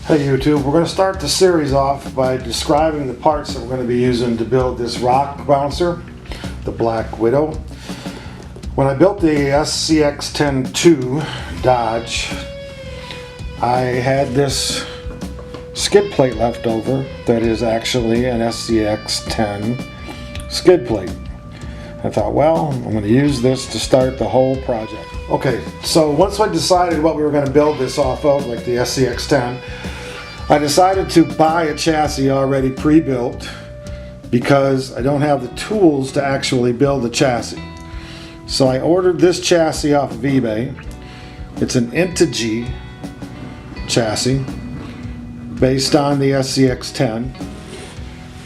Hey YouTube, we're going to start the series off by describing the parts that we're going to be using to build this rock bouncer, the Black Widow. When I built the SCX-10-2 Dodge, I had this skid plate left over that is actually an SCX-10 skid plate. I thought, well, I'm going to use this to start the whole project. Okay, so once I decided what we were going to build this off of, like the SCX-10, I decided to buy a chassis already pre-built because I don't have the tools to actually build the chassis. So I ordered this chassis off of eBay. It's an Integy chassis based on the SCX-10.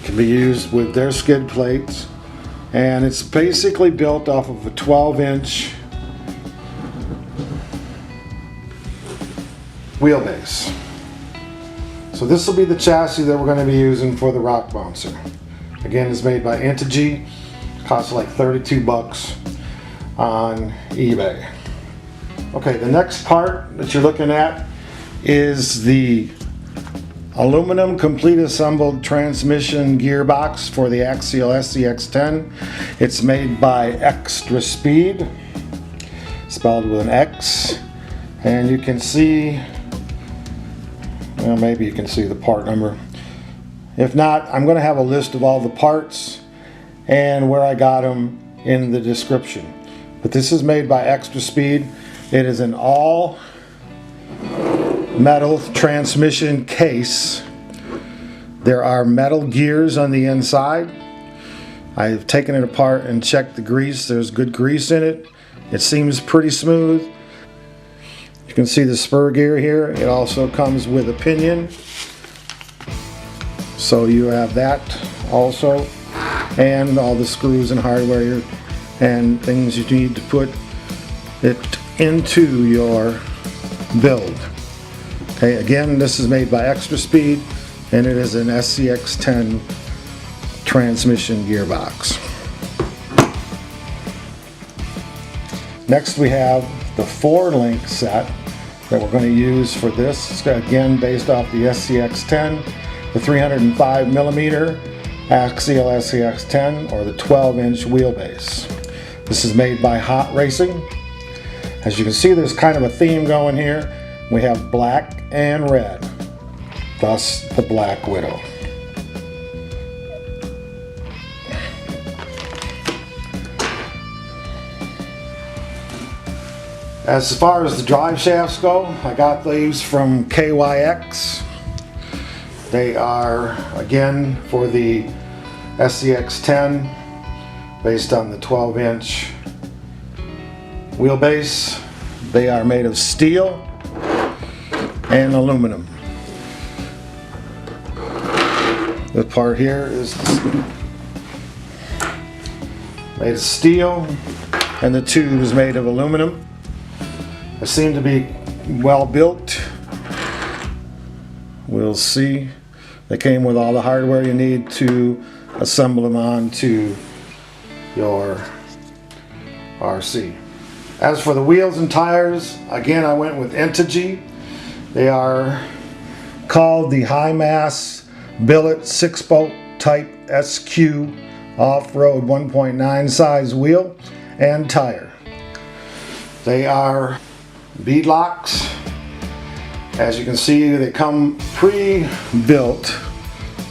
Can be used with their skid plates, and it's basically built off of a 12-inch wheelbase. So this will be the chassis that we're going to be using for the rock bouncer. Again, it's made by Integy. Costs like 32 bucks on eBay. Okay, the next part that you're looking at is the aluminum complete assembled transmission gearbox for the Axial SCX-10. It's made by Xtra Speed, spelled with an X, and you can see, well, maybe you can see the part number. If not, I'm going to have a list of all the parts and where I got them in the description. But this is made by Xtra Speed. It is an all metal transmission case. There are metal gears on the inside. I've taken it apart and checked the grease. There's good grease in it. It seems pretty smooth. You can see the spur gear here. It also comes with a pinion, so you have that also, and all the screws and hardware and things you need to put it into your build. Okay, again, this is made by Xtra Speed, and it is an SCX-10 transmission gearbox. Next we have the 4-link set that we're going to use for this. It's again based off the SCX-10, the 305mm Axial SCX-10, or the 12-inch wheelbase. This is made by Hot Racing. As you can see, there's kind of a theme going here. We have black and red, thus the Black Widow. As far as the drive shafts go, I got these from KYX. They are, again, for the SCX-10, based on the 12-inch wheelbase. They are made of steel and aluminum. The part here is made of steel, and the tube is made of aluminum. They seem to be well built. We'll see. They came with all the hardware you need to assemble them onto your RC. As for the wheels and tires, again, I went with Integy. They are called the High Mass Billet 6-bolt type SQ off-road 1.9 size wheel and tire. They are bead locks. As you can see, they come pre-built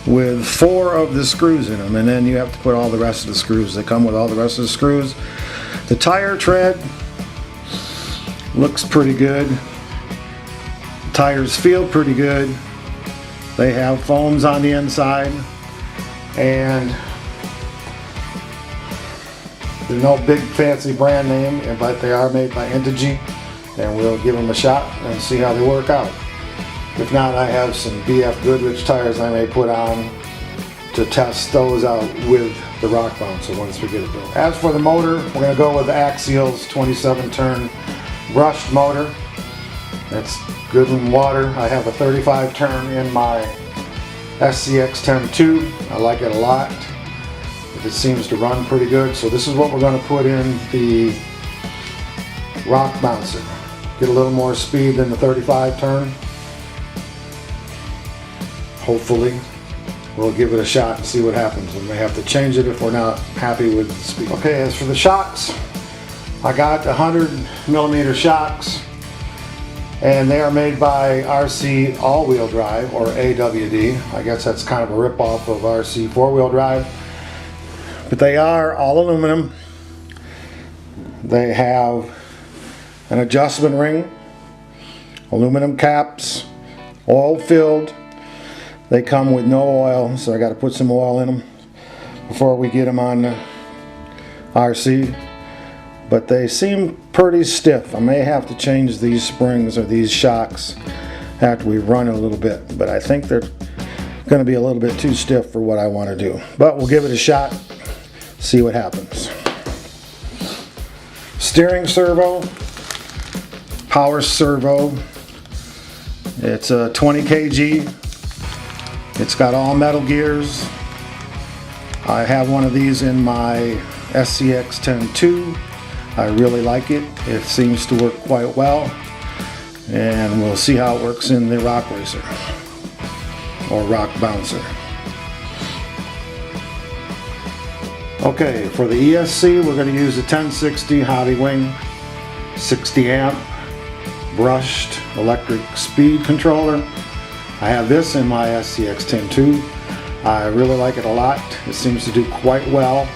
with 4 of the screws in them, and then you have to put all the rest of the screws. They come with all the rest of the screws. The tire tread looks pretty good. The tires feel pretty good. They have foams on the inside, and they're no big fancy brand name, but they are made by Integy, and we'll give them a shot and see how they work out. If not, I have some BF Goodrich tires I may put on to test those out with the rock bouncer once we get it built. As for the motor, we're going to go with Axial's 27-turn brushed motor. It's good in water. I have a 35-turn in my SCX-10-2. I like it a lot. It seems to run pretty good, so this is what we're going to put in the rock bouncer. Get a little more speed than the 35 turn. hopefully we'll give it a shot and see what happens. We may have to change it if we're not happy with the speed. Okay, as for the shocks, I got 100mm shocks, and they are made by RC all-wheel drive, or AWD. I guess that's kind of a rip-off of RC four-wheel drive. But they are all aluminum. They have an adjustment ring, aluminum caps, oil filled. They come with no oil, so I got to put some oil in them before we get them on the RC. But they seem pretty stiff. I may have to change these springs or these shocks after we run it a little bit, but I think they're going to be a little bit too stiff for what I want to do. But we'll give it a shot, see what happens. Steering servo, power servo. It's a 20 kg. It's got all metal gears. I have one of these in my SCX-10-2. I really like it. It seems to work quite well, and we'll see how it works in the Rock Racer or Rock Bouncer. Okay, for the ESC we're going to use the 1060 Hobby Wing 60 amp brushed electric speed controller. I have this in my SCX-10-2. I really like it a lot. It seems to do quite well.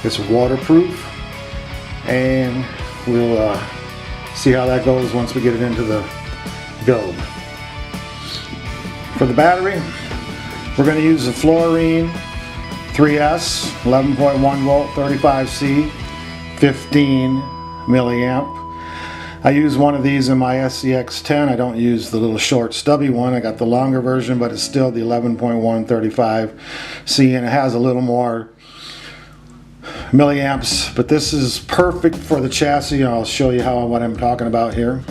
It's waterproof, and we'll see how that goes once we get it into the build. For the battery, we're going to use the Fluorine 3S 11.1 volt 35C 15 milliamp. I use one of these in my SCX-10. I don't use the little short stubby one. I got the longer version, but it's still the 11.1 35C, and it has a little more milliamps, but this is perfect for the chassis. I'll show you what I'm talking about here.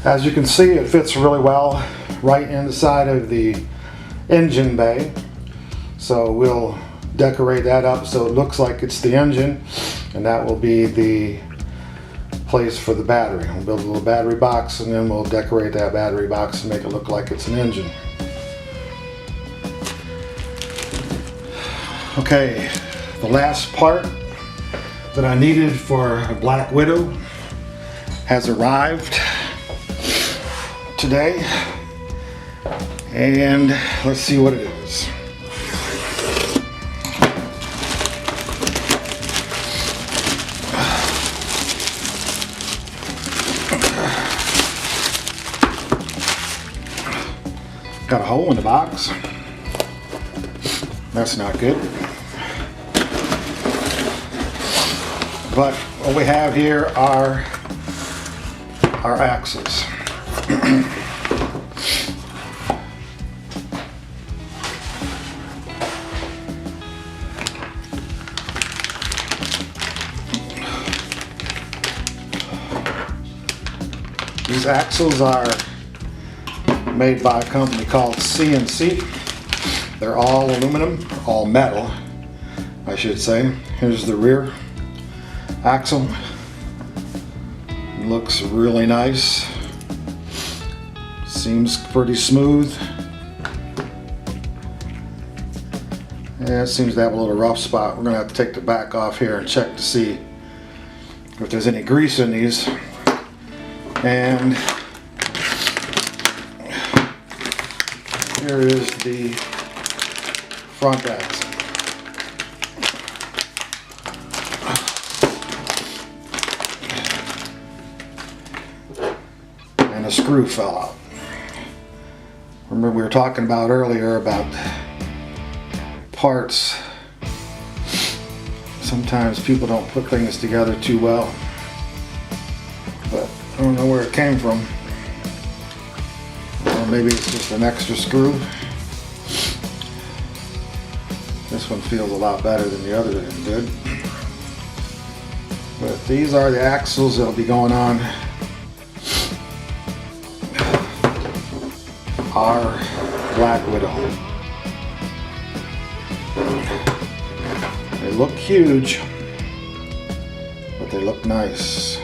As you can see, it fits really well right inside of the engine bay, so we'll decorate that up so it looks like it's the engine, and that will be the place for the battery. We'll build a little battery box, and then we'll decorate that battery box and make it look like it's an engine. Okay, the last part that I needed for a Black Widow has arrived today, and let's see what it is. Got a hole in the box. That's not good. But what we have here are our axles. These axles are made by a company called CNC. They're all aluminum, all metal, I should say. Here's the rear axle. Looks really nice. Seems pretty smooth. Yeah, it seems to have a little rough spot. We're going to have to take the back off here and check to see if there's any grease in these. And here is the front axle. And a screw fell out. Remember, we were talking about earlier about parts. Sometimes people don't put things together too well, but I don't know where it came from. Or maybe it's just an extra screw. This one feels a lot better than the other did. But these are the axles that'll be going on our Black Widow. They look huge, but they look nice.